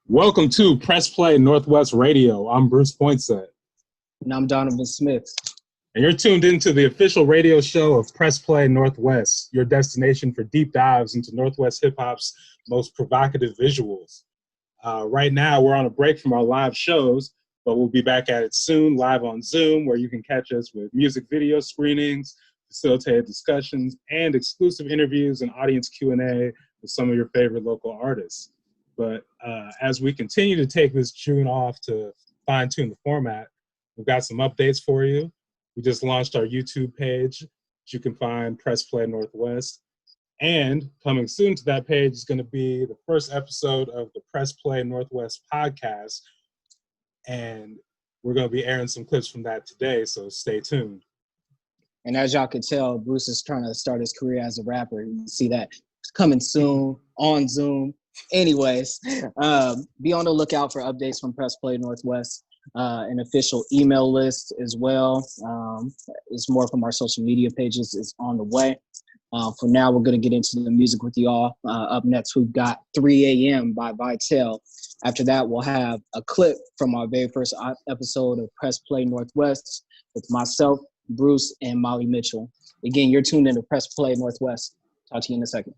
Welcome to Press Play Northwest Radio. I'm Bruce Poinsett. And I'm Donovan Smith. And you're tuned into the official radio show of Press Play Northwest, your destination for deep dives into Northwest hip-hop's most provocative visuals. Right now, we're on a break from our live shows, but we'll be back at it soon, live on Zoom, where you can catch us with music video screenings, facilitated discussions, and exclusive interviews and audience Q&A with some of your favorite local artists. But as we continue to take this June off to fine-tune the format, we've got some updates for you. We just launched our YouTube page, which you can find Press Play Northwest. And coming soon to that page is going to be the first episode of the Press Play Northwest podcast. And we're going to be airing some clips from that today, so stay tuned. And as y'all can tell, Bruce is trying to start his career as a rapper. You can see that it's coming soon on Zoom. Anyways, be on the lookout for updates from Press Play Northwest, an official email list as well. It's more from our social media pages is on the way. For now, we're going to get into the music with y'all. Up next, we've got 3 a.m. by Vitel. After that, we'll have a clip from our very first episode of Press Play Northwest with myself, Bruce, and Molly Mitchell. Again, you're tuned into Press Play Northwest. Talk to you in a second.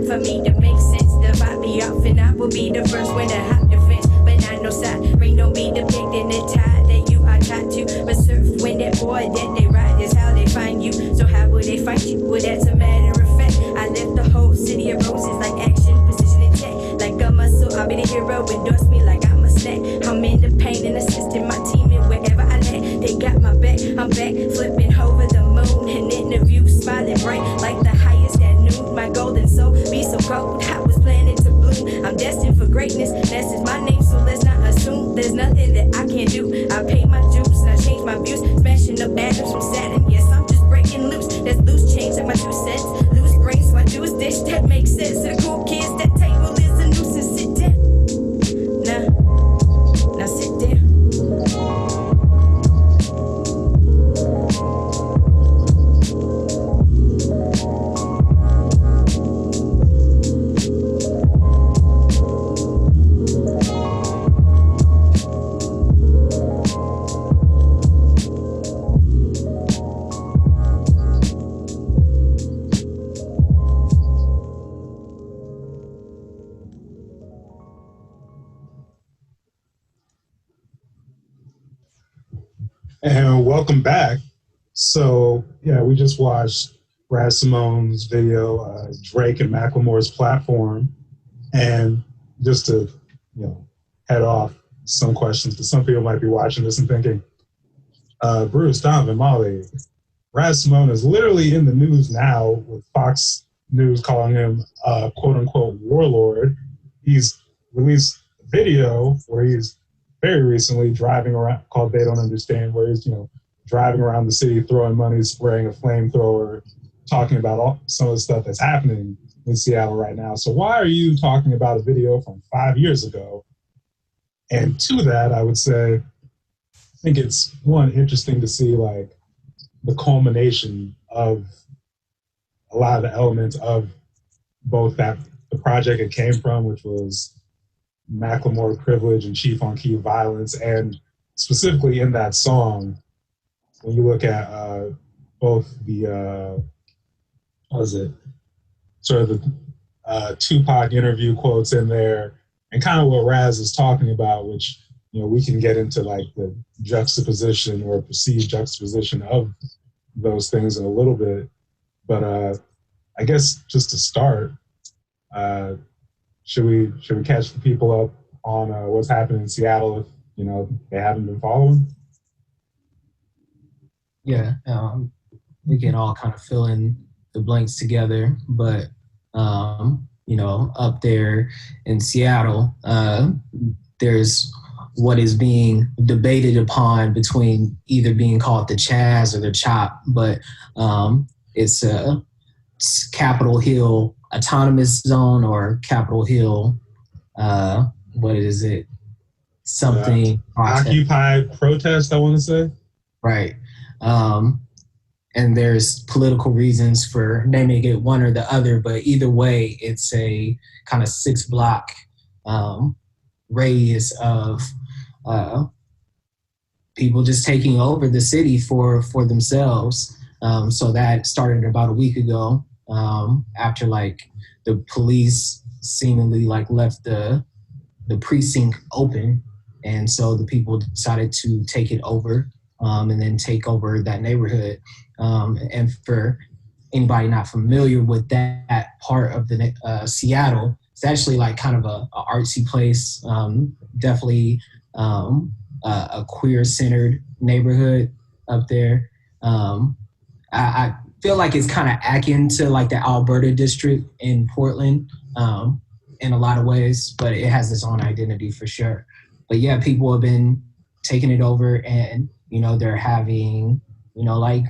For me to make sense, the vibe be off and I will be the first one to hop the fence. But I know side, rain don't be depicting the tide that you are taught to. But surf when that boy that they ride is how they find you. So how will they fight you? Well, that's a matter of fact. I left the whole city of roses like action, position and check. Like a muscle, I'll be the hero, endorse me like I'm a snack. I'm in the pain and assisting my team and wherever I land. They got my back, I'm back, flipping over the moon. An interview, smiling bright like the highest at noon. My golden soul be so cold, I was planning to bloom. I'm destined for greatness, that's is my name, so let's not assume there's nothing that I can't do. I pay my dues, I change my views, smashing up atoms from Saturn. Yes, I'm just breaking loose, that's loose change like my 2 cents. Loose brains, so I do is dish, that makes sense. To the cool kids, that table is a nuisance. Sit down, now sit down. And welcome back. So, yeah, we just watched Brad Simone's video, Drake and Macklemore's Platform. And just to, head off some questions, because some people might be watching this and thinking, Bruce, Donovan, Molly, Brad Simone is literally in the news now with Fox News calling him a quote-unquote warlord. He's released a video where he's very recently driving around, called They Don't Understand, where he's, driving around the city, throwing money, spraying a flamethrower, talking about some of the stuff that's happening in Seattle right now. So why are you talking about a video from 5 years ago? And to that, I would say, I think it's, one, interesting to see, like, the culmination of a lot of the elements of both that, the project it came from, which was Macklemore privilege and Chief on Key violence, and specifically in that song, when you look at both the sort of the Tupac interview quotes in there, and kind of what Raz is talking about, which we can get into like the juxtaposition or perceived juxtaposition of those things in a little bit, but I guess just to start. Should we catch the people up on what's happening in Seattle if they haven't been following? Yeah, we can all kind of fill in the blanks together, but up there in Seattle, there's what is being debated upon between either being called the Chaz or the Chop, but it's a Capitol Hill Autonomous Zone or Capitol Hill, what is it? Something. Occupied protest, I want to say. Right. And there's political reasons for naming it one or the other, but either way, it's a kind of 6-block radius of people just taking over the city for themselves. So that started about a week ago, after like the police seemingly like left the precinct open, and so the people decided to take it over, and then take over that neighborhood. And for anybody not familiar with that part of the Seattle, it's actually like kind of a artsy place, definitely a queer-centered neighborhood up there. I feel like it's kind of akin to like the Alberta district in Portland, in a lot of ways, but it has its own identity for sure. But yeah, people have been taking it over, and they're having like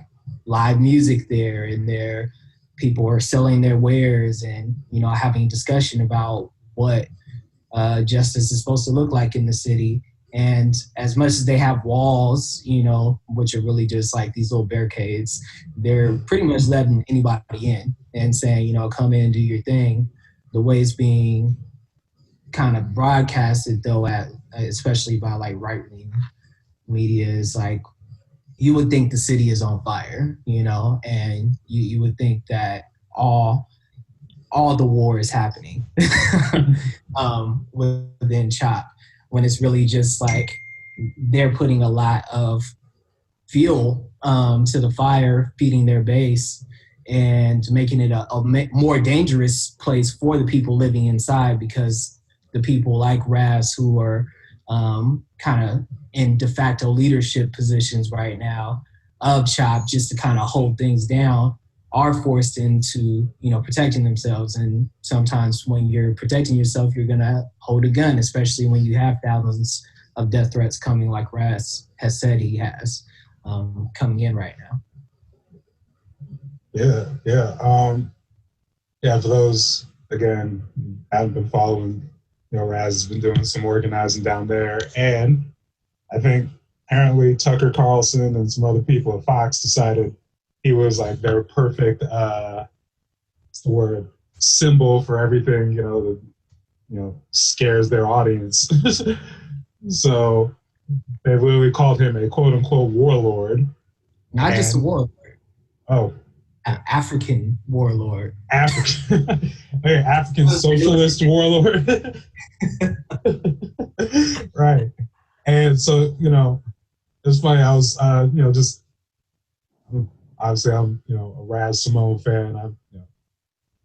live music there, and people are selling their wares, and having discussion about what justice is supposed to look like in the city. And as much as they have walls, which are really just like these little barricades, they're pretty much letting anybody in and saying, come in, do your thing. The way it's being kind of broadcasted, though, especially by like right-wing media, is like you would think the city is on fire, and you would think that all the war is happening within CHOP, when it's really just like they're putting a lot of fuel to the fire, feeding their base, and making it a more dangerous place for the people living inside, because the people like Raz, who are kind of in de facto leadership positions right now of CHOP, just to kind of hold things down, are forced into protecting themselves. And sometimes when you're protecting yourself, you're gonna hold a gun, especially when you have thousands of death threats coming, like Raz has said he has, coming in right now. Yeah. For those, again, haven't been following, Raz has been doing some organizing down there, and I think apparently Tucker Carlson and some other people at Fox decided he was like their perfect, what's the word, symbol for everything, that scares their audience. So they literally called him a quote unquote warlord. Not just a warlord. Oh. African warlord. African socialist warlord. Right. And so, it's funny. I was, just obviously I'm, a Raz Simone fan. I've,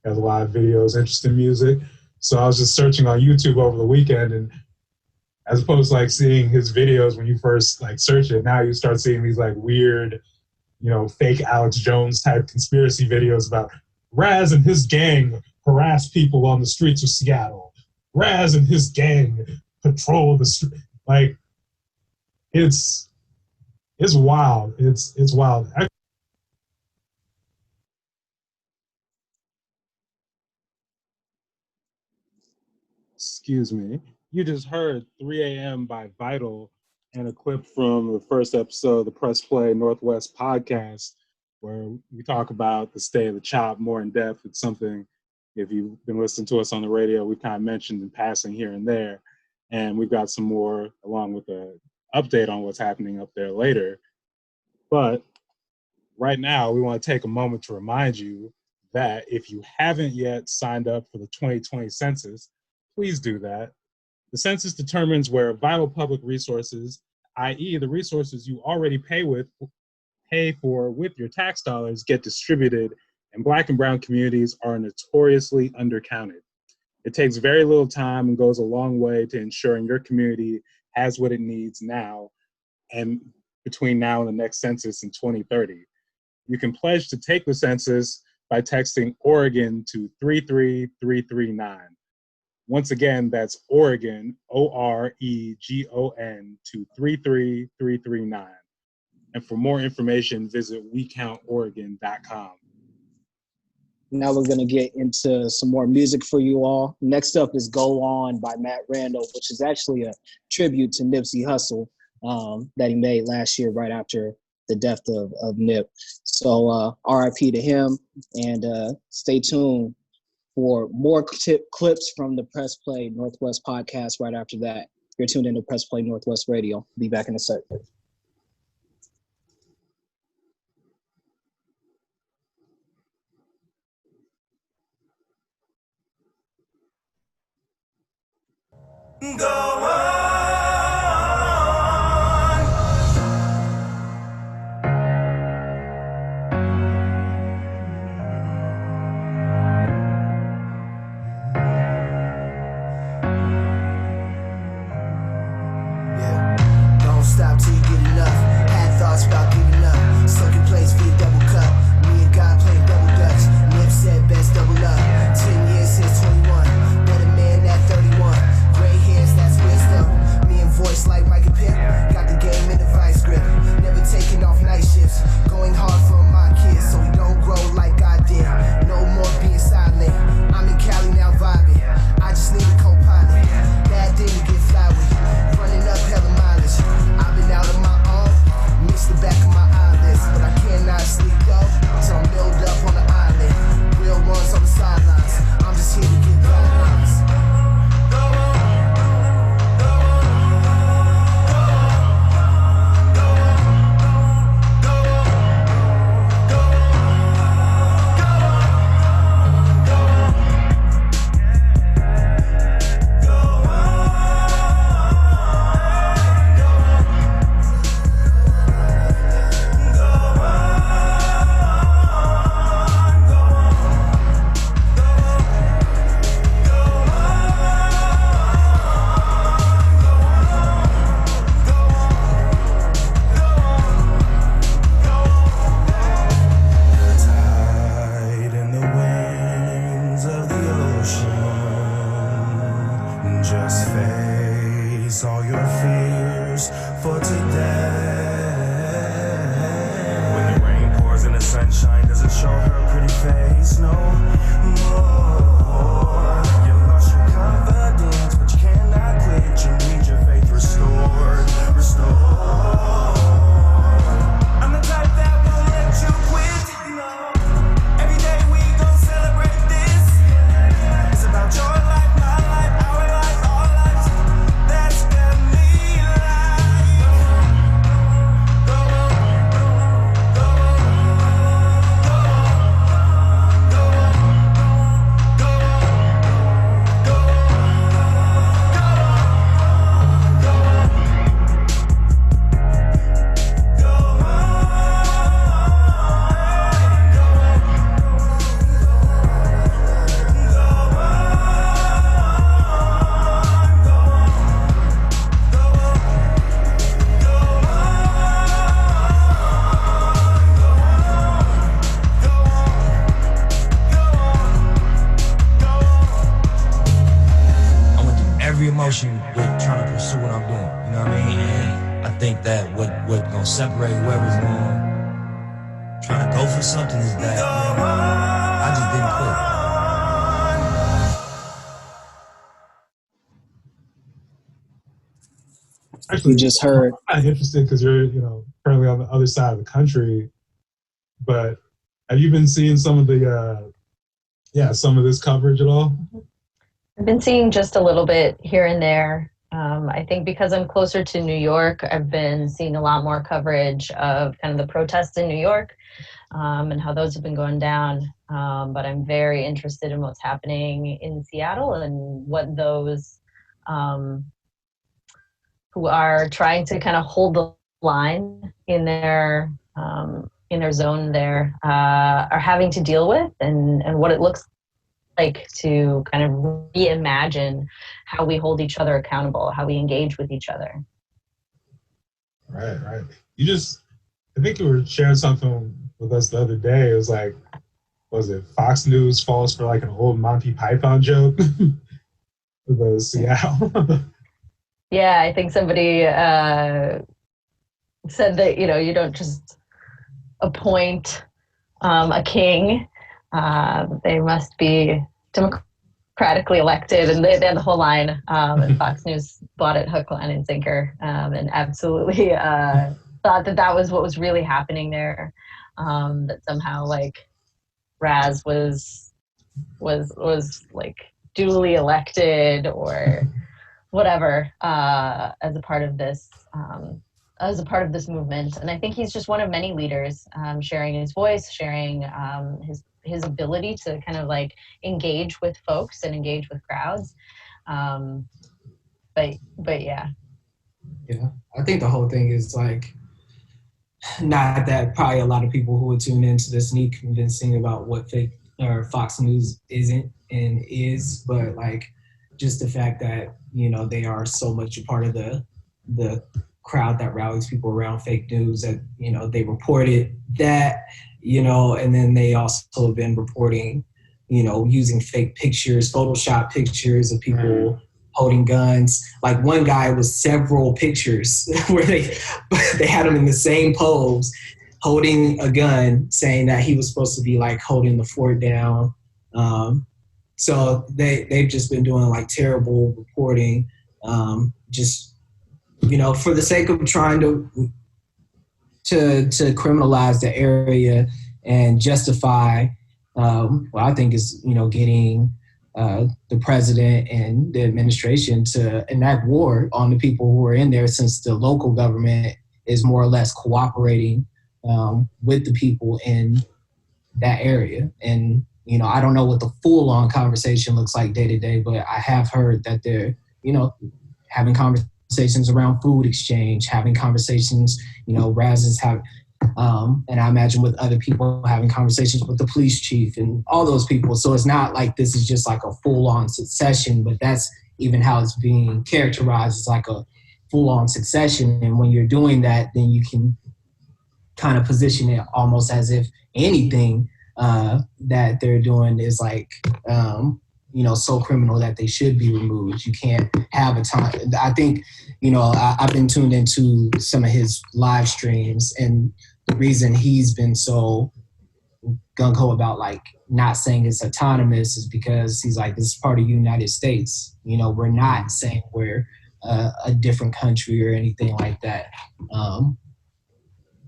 got a lot of videos, interest in music. So I was just searching on YouTube over the weekend, and as opposed to like seeing his videos when you first like search it, now you start seeing these like weird, fake Alex Jones type conspiracy videos about Raz and his gang harass people on the streets of Seattle. Raz and his gang patrol the street. Like, it's wild. It's wild. Excuse me. You just heard 3 a.m. by Vital, and a clip from the first episode of the Press Play Northwest podcast, where we talk about the state of the CHOP more in depth. It's something, if you've been listening to us on the radio, we've kind of mentioned in passing here and there. And we've got some more along with an update on what's happening up there later. But right now, we want to take a moment to remind you that if you haven't yet signed up for the 2020 census, please do that. The census determines where vital public resources, i.e. the resources you already pay for with your tax dollars, get distributed, and Black and brown communities are notoriously undercounted. It takes very little time and goes a long way to ensuring your community has what it needs now and between now and the next census in 2030. You can pledge to take the census by texting Oregon to 33339. Once again, that's Oregon, OREGON, to 33339. And for more information, visit WeCountOregon.com. Now we're going to get into some more music for you all. Next up is Go On by Matt Randall, which is actually a tribute to Nipsey Hussle that he made last year right after the death of Nip. So RIP to him, and stay tuned for more clips from the Press Play Northwest podcast right after that. You're tuned into Press Play Northwest Radio. Be back in a second. Go on. Yeah, don't stop till you get enough. Had thoughts about giving up. Sunken place for your double cup. Me and God playing double dutch. Nip said best double up. 10 years since 21. Better man at 31. Gray hairs, that's wisdom. Me and voice like Michael Pitt. Got the game in the vice grip. Never taking off night shifts. Going hard for my kids so we don't grow like I did. No more being silent. I'm in Cali now vibing. I just need a co-pilot. Bad thing to get fly with. Running up hella mileage. I've been out on my own. Missed the back of my eyelids. But I cannot sleep though. So I'm milled up on the island. Real ones on the sidelines. I'm just here to get guidelines. Just face all your fears for today. When the rain pours and the sunshine doesn't show her pretty face no more. You lost your confidence, but you cannot quit. You need your faith restored. I'm the type that won't let you quit. Every day we gon' celebrate this. It's about your life. With trying to pursue what I'm doing, you know what I mean? And I think that what gonna separate whoever's going trying to go for something is that I just didn't quit. Actually, You just heard. I'm interested because you're, currently on the other side of the country. But have you been seeing some of this coverage at all? I've been seeing just a little bit here and there. I think because I'm closer to New York, I've been seeing a lot more coverage of kind of the protests in New York and how those have been going down. But I'm very interested in what's happening in Seattle and what those who are trying to kind of hold the line in their zone there are having to deal with, and what it looks like to kind of reimagine how we hold each other accountable, how we engage with each other. Right. I think you were sharing something with us the other day. It was like, was it Fox News falls for like an old Monty Python joke? the Seattle. Yeah, I think somebody said that, you don't just appoint a king. They must be democratically elected, and they had the whole line. And Fox News bought it hook, line, and sinker, and absolutely thought that was what was really happening there. That somehow like Raz was like duly elected or whatever as a part of this movement. And I think he's just one of many leaders sharing his voice, sharing his ability to kind of like engage with folks and engage with crowds. But yeah. Yeah, I think the whole thing is like, not that probably a lot of people who would tune into this need convincing about what fake or Fox News isn't and is, but like just the fact that, they are so much a part of the crowd that rallies people around fake news, that, they reported that, and then they also have been reporting, using fake pictures, Photoshop pictures of people holding guns. Like one guy was several pictures where they had him in the same pose, holding a gun, saying that he was supposed to be like holding the fort down. So they've just been doing like terrible reporting, just, for the sake of trying to criminalize the area and justify what I think is, getting the president and the administration to enact war on the people who are in there, since the local government is more or less cooperating with the people in that area. And, I don't know what the full-on conversation looks like day to day, but I have heard that they're, having conversations around food exchange, having conversations, Raz is having, and I imagine with other people having conversations with the police chief and all those people. So it's not like this is just like a full-on succession, but that's even how it's being characterized as like a full-on succession. And when you're doing that, then you can kind of position it almost as if anything that they're doing is like, so criminal that they should be removed. You can't have a time. I think, I've been tuned into some of his live streams, and the reason he's been so gung-ho about like not saying it's autonomous is because he's like, this is part of the United States. We're not saying we're a different country or anything like that,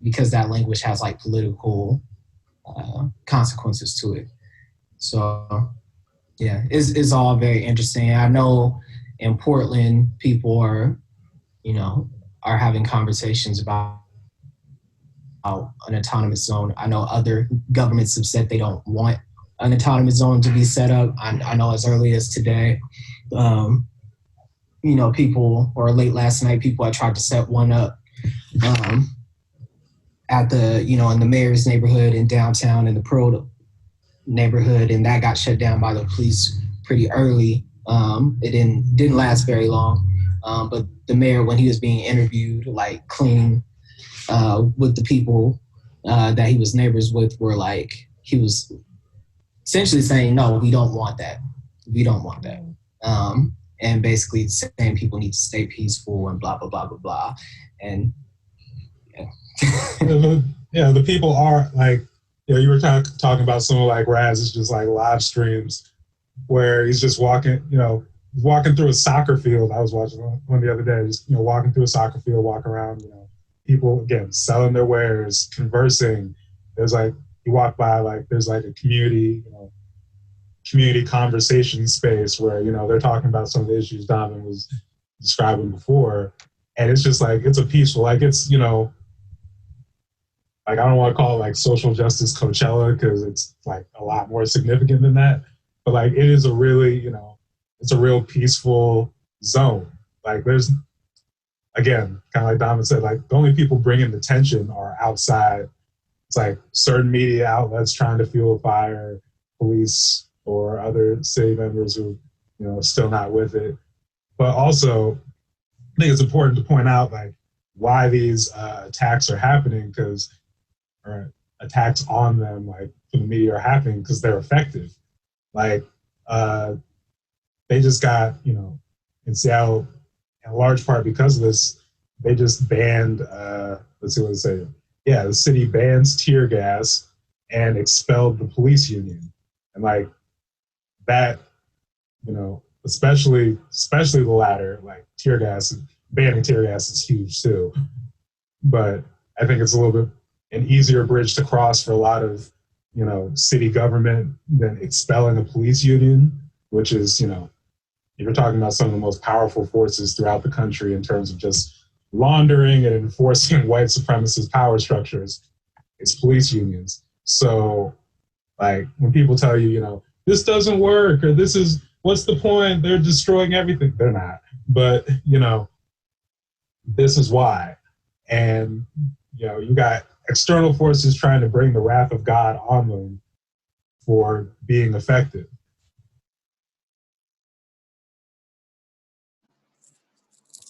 because that language has like political consequences to it. So yeah, it's all very interesting. I know in Portland, people are having conversations about an autonomous zone. I know other governments have said they don't want an autonomous zone to be set up. I know as early as today, people, or late last night, people had tried to set one up at the, in the mayor's neighborhood in downtown in the Pearl neighborhood, and that got shut down by the police pretty early. It didn't last very long, but the mayor, when he was being interviewed, like clean with the people that he was neighbors with, were like, he was essentially saying, no, we don't want that. We don't want that. And basically saying people need to stay peaceful and blah, blah, blah, blah, blah. And yeah, the people are like, you were talking about someone like Raz is just like live streams where he's just walking through a soccer field. I was watching one the other day, just, walking through a soccer field, walking around, people, again, selling their wares, conversing. There's like, you walk by, like, there's like a community conversation space where, they're talking about some of the issues Donovan was describing before. And it's just like, it's a peaceful, like, it's, like, I don't want to call it like social justice Coachella because it's like a lot more significant than that. But like, it is a really, it's a real peaceful zone. Like, there's, again, kind of like Donovan said, like, the only people bringing the tension are outside. It's like certain media outlets trying to fuel a fire, police or other city members who, still not with it. But also, I think it's important to point out like why these attacks are happening, or attacks on them, like, from the media are happening because they're effective. Like, they just got, in Seattle, in large part because of this, they just banned, let's see what they say. Yeah, the city bans tear gas and expelled the police union. And like that, especially the latter, like banning tear gas is huge too. But I think it's a little bit an easier bridge to cross for a lot of, city government than expelling a police union, which is, you're talking about some of the most powerful forces throughout the country in terms of just laundering and enforcing white supremacist power structures. It's police unions. So, like, when people tell you, this doesn't work, or what's the point? They're destroying everything. They're not. But, this is why. And, you got external forces trying to bring the wrath of God on them for being effective.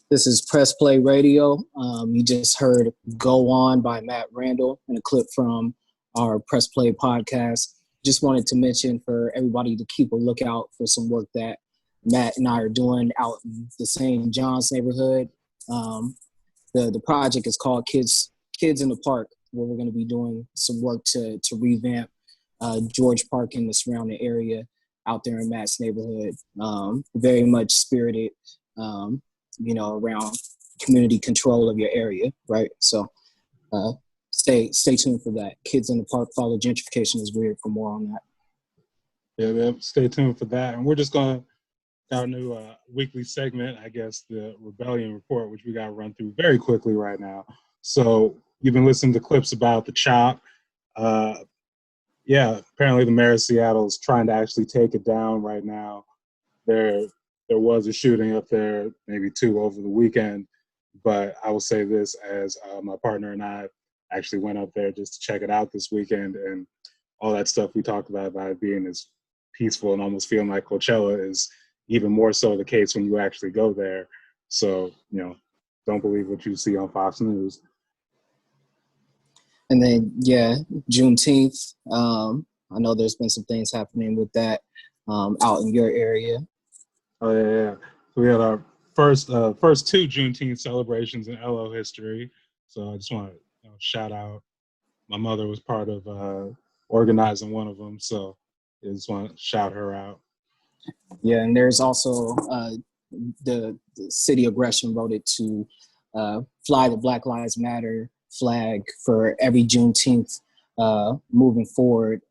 This is Press Play Radio. You just heard Go On by Matt Randall and a clip from our Press Play podcast. Just wanted to mention for everybody to keep a lookout for some work that Matt and I are doing out in the St. John's neighborhood. The project is called Kids in the Park, where we're going to be doing some work to revamp George Park and the surrounding area out there in Matt's neighborhood. Very much spirited, around community control of your area, right? So stay tuned for that. Kids in the Park, follow Gentrification is Weird for more on that. Yeah, stay tuned for that. And we're just going to our new weekly segment, I guess, the Rebellion Report, which we got to run through very quickly right now. So you've been listening to clips about the CHOP. Apparently the mayor of Seattle is trying to actually take it down right now. There was a shooting up there, maybe two over the weekend, but I will say this, as my partner and I actually went up there just to check it out this weekend, and all that stuff we talked about it being as peaceful and almost feeling like Coachella is even more so the case when you actually go there. So, don't believe what you see on Fox News. And then, Juneteenth. I know there's been some things happening with that out in your area. Oh, yeah. So we had our first two Juneteenth celebrations in LO history. So I just want to shout out. My mother was part of organizing one of them, so I just want to shout her out. Yeah, and there's also the city of Gresham voted to fly the Black Lives Matter flag for every Juneteenth moving forward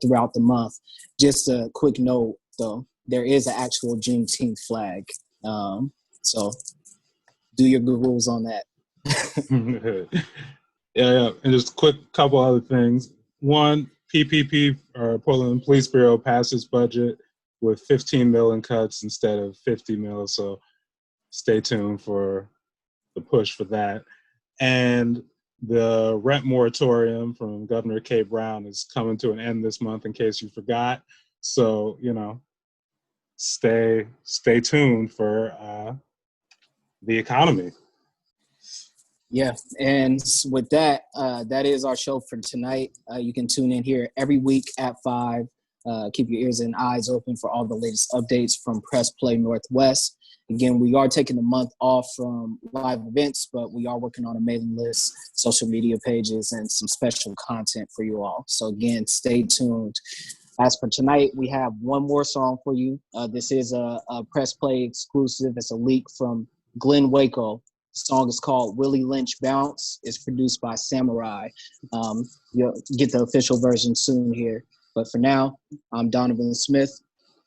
throughout the month. Just a quick note, though, there is an actual Juneteenth flag. So do your Googles on that. Yeah. And just a quick couple other things. One, PPP, or Portland Police Bureau, passed its budget with 15 million cuts instead of 50 mil. So stay tuned for the push for that. And the rent moratorium from Governor Kay Brown is coming to an end this month, in case you forgot. So, stay tuned for the economy. Yeah, and with that, that is our show for tonight. You can tune in here every week at 5. Keep your ears and eyes open for all the latest updates from Press Play Northwest. Again, we are taking the month off from live events, but we are working on a mailing list, social media pages, and some special content for you all. So again, stay tuned. As for tonight, we have one more song for you. This is a Press Play exclusive. It's a leak from Glenn Waco. The song is called Willie Lynch Bounce. It's produced by Samurai. You'll get the official version soon here. But for now, I'm Donovan Smith.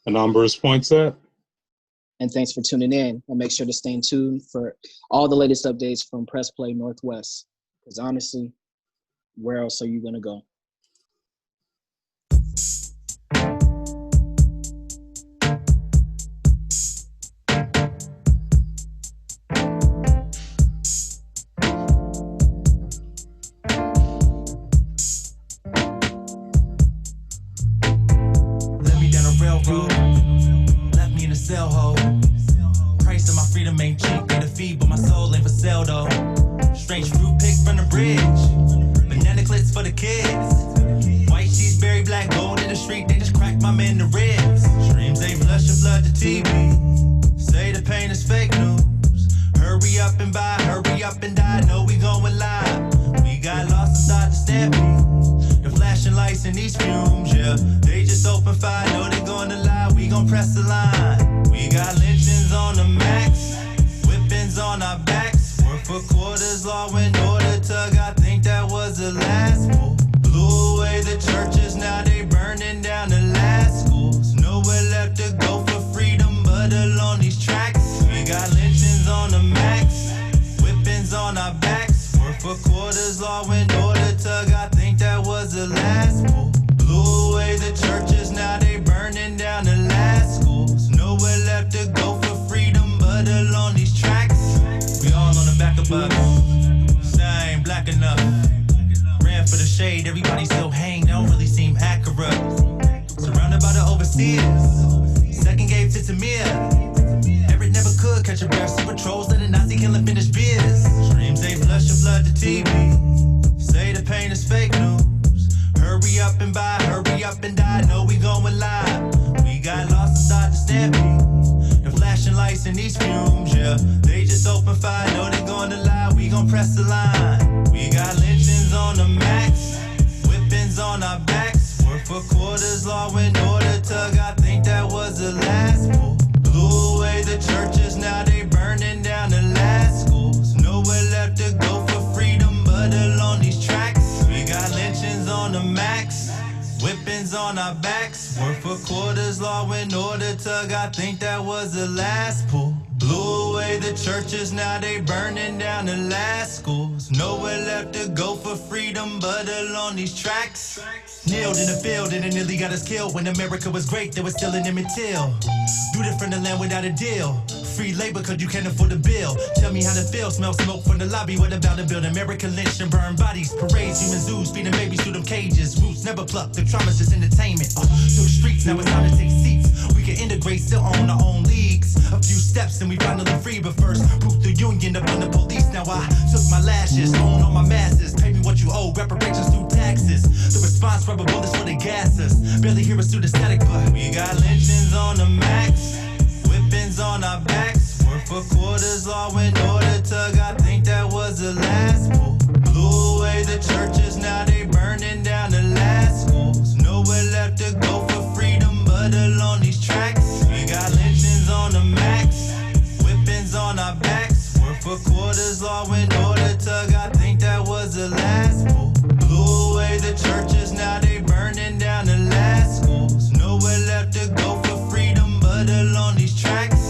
And I'm Bruce Poinsett. And thanks for tuning in. And make sure to stay tuned for all the latest updates from Press Play Northwest. Because honestly, where else are you going to go? White sheets, berry black, gold in the street, they just cracked my man the ribs. Streams ain't flush. flush and flood the TV. Say the pain is fake news. Hurry up and buy, hurry up and die. Know we going live. We got lost inside the stampede. The flashing lights in these fumes, yeah. They just open fire, know they gonna lie. We gon' press the line. We got lynchings on the max, whippings on our backs. Work for quarters, law and order tug. I think that was the last pull. Blew away the churches, now they burning down the last schools. Nowhere left to go for freedom but along these tracks. We got lynchings on the max, whippings on our backs. Work for quarters, law and order tug. I think that was the last pull. Blew away the churches, now they burning down the last schools. Nowhere left to go for freedom but along these tracks. We all on the back of us, I ain't black enough. Ran for the shade, everybody still hang, they don't really seem accurate. Surrounded by the overseers, second gave to Tamir. Eric never could catch a breath, see patrols, let a Nazi killing finish beers. Streams they flush and flood the TV. Say the pain is fake news. Hurry up and buy, hurry up and die. Know we going live. We got lost inside the stampede. The flashing lights in these fumes, yeah. They just open fire, know they gonna lie. We gon' press the line. We got lynchings on the max, whippings on our backs. Work for quarters, law and order tug. I think that was the last pull. Blew away the churches, now they burning down the last schools. Nowhere left to go for freedom but along these tracks. We got lynchings on the max, whippings on our backs. Work for quarters, law and order tug. I think that was the last pull. Blew away the churches, now they burning down the last schools. Nowhere left to go for freedom but along these tracks. Kneeled in the field and it nearly got us killed. When America was great, they were still in Emmett Till. Looted from the land without a deal. Free labor cause you can't afford the bill. Tell me how to feel, smell smoke from the lobby. What about the build? America lynch and burn bodies. Parades, human zoos, feeding babies through them cages. Roots never plucked, the trauma's just entertainment. To the streets, now it's time to take seats. We can integrate, still own our own leagues. A few steps and we finally free, but first, proof the union up on the police. Now I took my lashes, own all my masses. Pay me what you owe, reparations through taxes. The response, rubber bullets for the gases. Barely hear us through the static, but we got lynchings on the max, whippings on our backs. Work for quarters, law and order tug. I think that was the last pull. Blew away the churches, now they burning down the last schools. Nowhere left to go for freedom but along these tracks. We got lynchings on the max, whippings on our backs. Work for quarters, law and order tug. I think that was the last pull. Blew away the churches, now they burning down the last schools. Nowhere left to go for freedom but along these tracks.